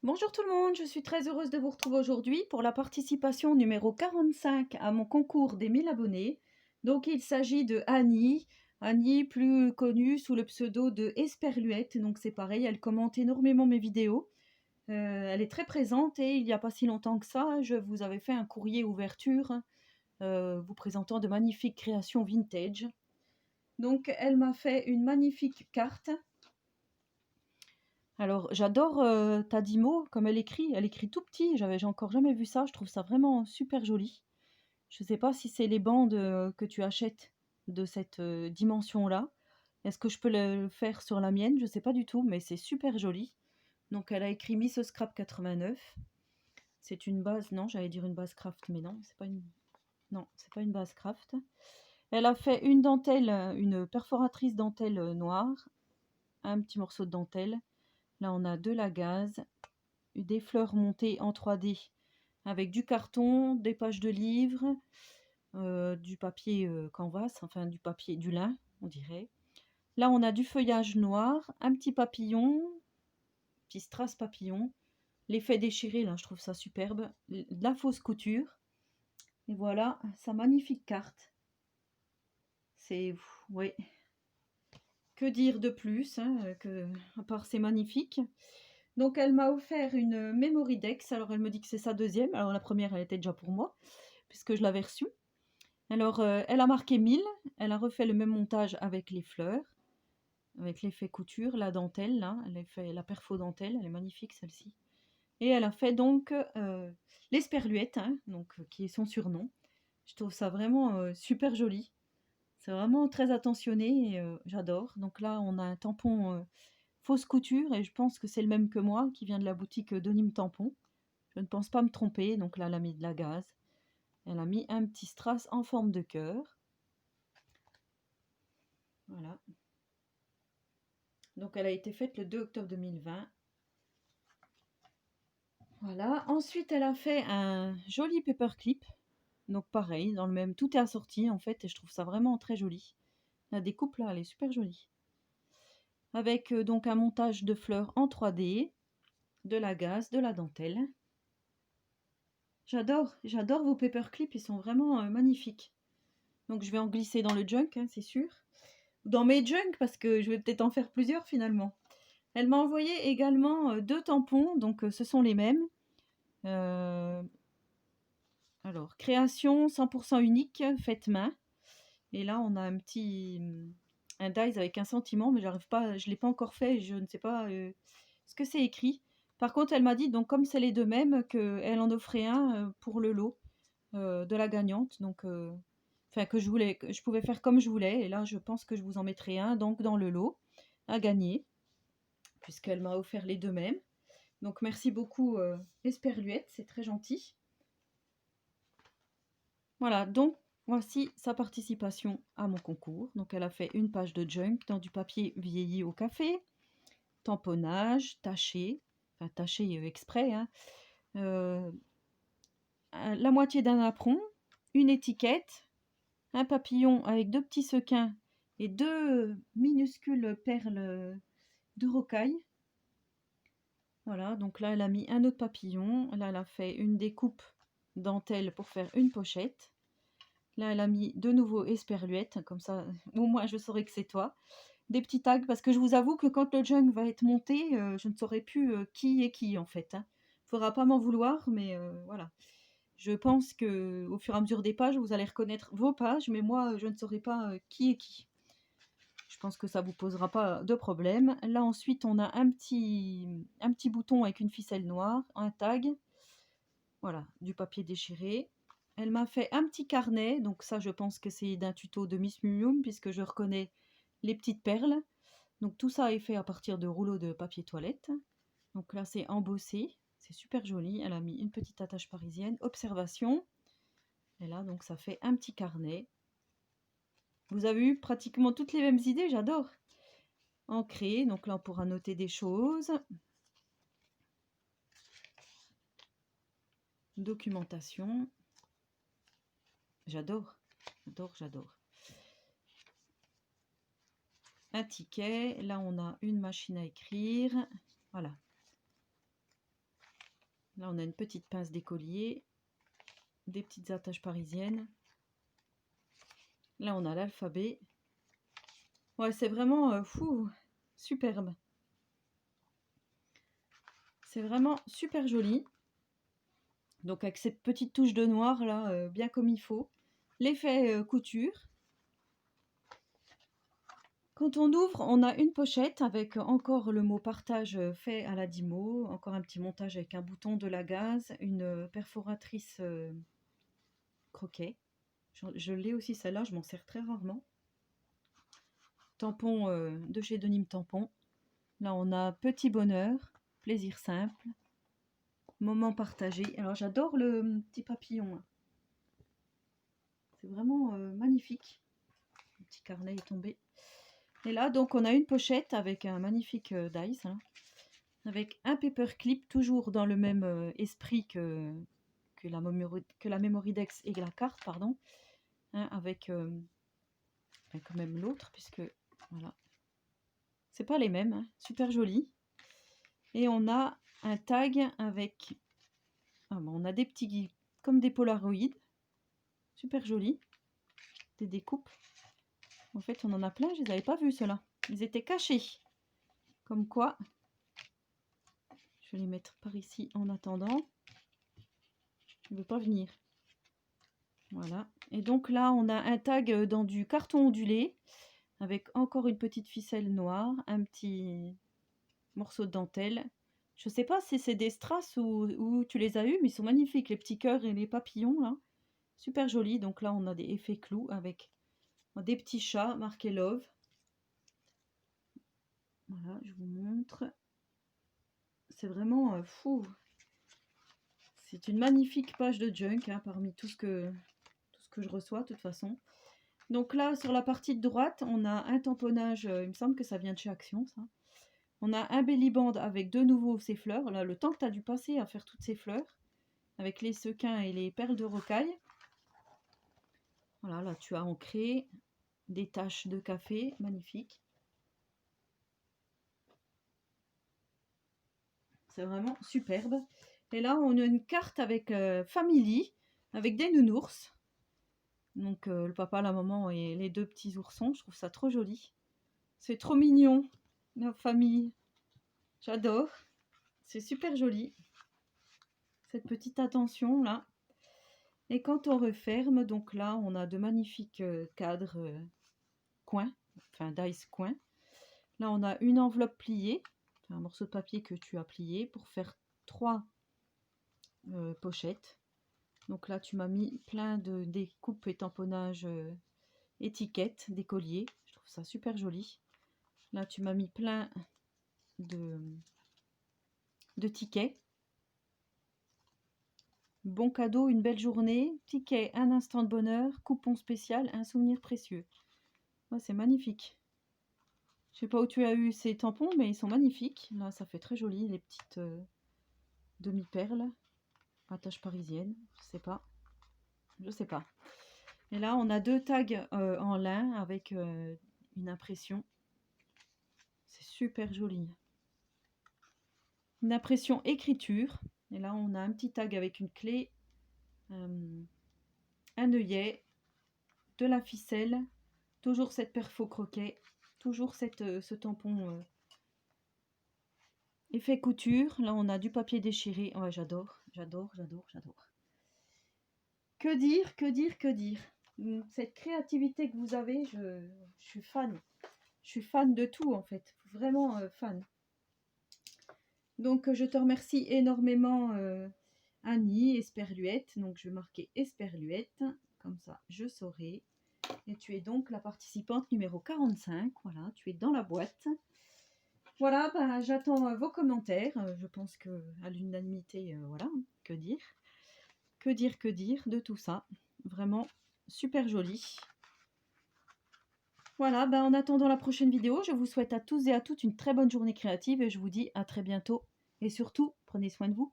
Bonjour tout le monde, je suis très heureuse de vous retrouver aujourd'hui pour la participation numéro 45 à mon concours des 1000 abonnés. Donc il s'agit de Annie, Annie plus connue sous le pseudo de Esperluette. Donc c'est pareil, elle commente énormément mes vidéos. Elle est très présente et il n'y a pas si longtemps que ça, je vous avais fait un courrier ouverture vous présentant de magnifiques créations vintage. Donc elle m'a fait une magnifique carte. Alors, j'adore Tadimo, comme elle écrit tout petit, j'ai encore jamais vu ça, je trouve ça vraiment super joli. Je ne sais pas si c'est les bandes que tu achètes de cette dimension-là. Est-ce que je peux le faire sur la mienne? Je ne sais pas du tout, mais c'est super joli. Donc, elle a écrit Miss Scrap 89. C'est une base, non, j'allais dire une base craft, mais non, c'est pas une, non, c'est pas une base craft. Elle a fait une dentelle, une perforatrice dentelle noire, un petit morceau de dentelle. Là, on a de la gaze, des fleurs montées en 3D avec du carton, des pages de livres, du papier canvas, enfin du papier, du lin, on dirait. Là, on a du feuillage noir, un petit papillon, petit strass papillon, l'effet déchiré, là, je trouve ça superbe, de la fausse couture. Et voilà sa magnifique carte. C'est, oui, que dire de plus, hein, à part c'est magnifique. Donc elle m'a offert une Memory Dex, alors elle me dit que c'est sa deuxième, alors la première elle était déjà pour moi, puisque je l'avais reçue. Alors elle a marqué 1000, elle a refait le même montage avec les fleurs, avec l'effet couture, la dentelle là, elle a fait la perfo dentelle, elle est magnifique celle-ci. Et elle a fait donc l'esperluette, hein, donc, qui est son surnom. Je trouve ça vraiment super joli. C'est vraiment très attentionné et j'adore. Donc là on a un tampon fausse couture et je pense que c'est le même que moi qui vient de la boutique d'Onim Tampon. Je ne pense pas me tromper, donc là elle a mis de la gaze. Elle a mis un petit strass en forme de cœur. Voilà. Donc elle a été faite le 2 octobre 2020. Voilà. Ensuite elle a fait un joli paperclip. Donc pareil, dans le même, tout est assorti en fait et je trouve ça vraiment très joli. La découpe là, elle est super jolie. Avec donc un montage de fleurs en 3D, de la gaze, de la dentelle. J'adore vos paperclips, ils sont vraiment magnifiques. Donc je vais en glisser dans le junk, hein, c'est sûr. Dans mes junk, parce que je vais peut-être en faire plusieurs finalement. Elle m'a envoyé également 2 tampons, donc ce sont les mêmes. Alors, création 100% unique, faite main. Et là, on a un petit un dies avec un sentiment, mais j'arrive pas, je l'ai pas encore fait, je ne sais pas ce que c'est écrit. Par contre, elle m'a dit, donc comme c'est les deux mêmes, qu'elle en offrait un pour le lot de la gagnante. Donc, enfin, que je pouvais faire comme je voulais. Et là, je pense que je vous en mettrai un donc dans le lot à gagner, puisqu'elle m'a offert les deux mêmes. Donc, merci beaucoup, Esperluette, c'est très gentil. Voilà, donc voici sa participation à mon concours. Donc elle a fait une page de junk dans du papier vieilli au café, tamponnage, taché, enfin taché exprès, hein, la moitié d'un apron, une étiquette, un papillon avec 2 petits sequins et 2 minuscules perles de rocaille. Voilà, donc là elle a mis un autre papillon, là elle a fait une découpe dentelle pour faire une pochette. Là, elle a mis de nouveau esperluette, comme ça, au moins je saurai que c'est toi. Des petits tags, parce que je vous avoue que quand le junk va être monté, je ne saurai plus qui est qui, en fait. Hein. Faudra pas m'en vouloir, mais voilà. Je pense que au fur et à mesure des pages, vous allez reconnaître vos pages, mais moi, je ne saurai pas qui est qui. Je pense que ça vous posera pas de problème. Là, ensuite, on a un petit bouton avec une ficelle noire, un tag. Voilà, du papier déchiré. Elle m'a fait un petit carnet, donc ça je pense que c'est d'un tuto de Miss Mumium puisque je reconnais les petites perles. Donc tout ça est fait à partir de rouleaux de papier toilette. Donc là c'est embossé, c'est super joli. Elle a mis une petite attache parisienne, observation. Et là donc ça fait un petit carnet. Vous avez eu pratiquement toutes les mêmes idées, j'adore. Ancré, donc là on pourra noter des choses. Documentation. J'adore, j'adore. Un ticket, là on a une machine à écrire, voilà. Là, on a une petite pince d'écolier, des petites attaches parisiennes. Là, on a l'alphabet. Ouais, c'est vraiment fou, superbe. C'est vraiment super joli. Donc avec cette petite touche de noir là, bien comme il faut. L'effet couture. Quand on ouvre, on a une pochette avec encore le mot partage fait à la Dymo, encore un petit montage avec un bouton, de la gaze, une perforatrice croquet. Je l'ai aussi celle-là, je m'en sers très rarement. Tampon de chez Denim Tampon. Là on a petit bonheur, plaisir simple, moment partagé. Alors j'adore le petit papillon. C'est vraiment magnifique. Le petit carnet est tombé. Et là, donc, on a une pochette avec un magnifique dice, hein, avec un paperclip, toujours dans le même esprit que la Memory Dex et la carte, pardon, hein, avec quand même l'autre, puisque, voilà, c'est pas les mêmes, hein, super joli. Et on a un tag avec, on a des petits, comme des polaroïdes, super jolis, des découpes. En fait, on en a plein, je les avais pas vus, ceux-là. Ils étaient cachés. Comme quoi, je vais les mettre par ici en attendant. Il ne veut pas venir. Voilà. Et donc là, on a un tag dans du carton ondulé avec encore une petite ficelle noire, un petit morceau de dentelle. Je ne sais pas si c'est des strass ou tu les as eus, mais ils sont magnifiques, les petits cœurs et les papillons là. Super jolis. Donc là, on a des effets clous avec des petits chats marqués Love. Voilà, je vous montre. C'est vraiment fou. C'est une magnifique page de junk, hein, parmi tout ce que je reçois de toute façon. Donc là, sur la partie de droite, on a un tamponnage, il me semble que ça vient de chez Action, ça. On a un belly band avec de nouveau ces fleurs. Là, le temps que tu as dû passer à faire toutes ces fleurs, avec les sequins et les perles de rocaille. Voilà, là tu as ancré des taches de café, magnifique. C'est vraiment superbe. Et là, on a une carte avec Family, avec des nounours. Donc le papa, la maman et les deux petits oursons. Je trouve ça trop joli. C'est trop mignon, la famille. J'adore. C'est super joli. Cette petite attention là. Et quand on referme, donc là, on a de magnifiques cadres coins, enfin dice coins. Là, on a une enveloppe pliée, un morceau de papier que tu as plié pour faire 3 pochettes. Donc là, tu m'as mis plein de découpes et tamponnages, étiquettes, des colliers. Je trouve ça super joli. Là, tu m'as mis plein de tickets. Bon cadeau, une belle journée. Ticket, un instant de bonheur. Coupon spécial, un souvenir précieux. Ouais, c'est magnifique. Je sais pas où tu as eu ces tampons, mais ils sont magnifiques. Là, ça fait très joli, les petites demi-perles. Attache parisienne, je sais pas. Je sais pas. Et là, on a 2 tags en lin avec une impression. C'est super joli. Une impression écriture. Et là, on a un petit tag avec une clé, un œillet, de la ficelle, toujours cette perfo croquet, toujours ce tampon effet couture. Là, on a du papier déchiré. Ouais, j'adore, j'adore, j'adore, j'adore. Que dire, que dire, que dire. Cette créativité que vous avez, je suis fan. Je suis fan de tout, en fait. Vraiment fan. Donc, je te remercie énormément, Annie, Esperluette. Donc, je vais marquer Esperluette. Comme ça, je saurai. Et tu es donc la participante numéro 45. Voilà, tu es dans la boîte. Voilà, ben, j'attends vos commentaires. Je pense que à l'unanimité, voilà, que dire. Que dire, que dire de tout ça. Vraiment super joli. Voilà, ben, en attendant la prochaine vidéo, je vous souhaite à tous et à toutes une très bonne journée créative et je vous dis à très bientôt. Et surtout, prenez soin de vous.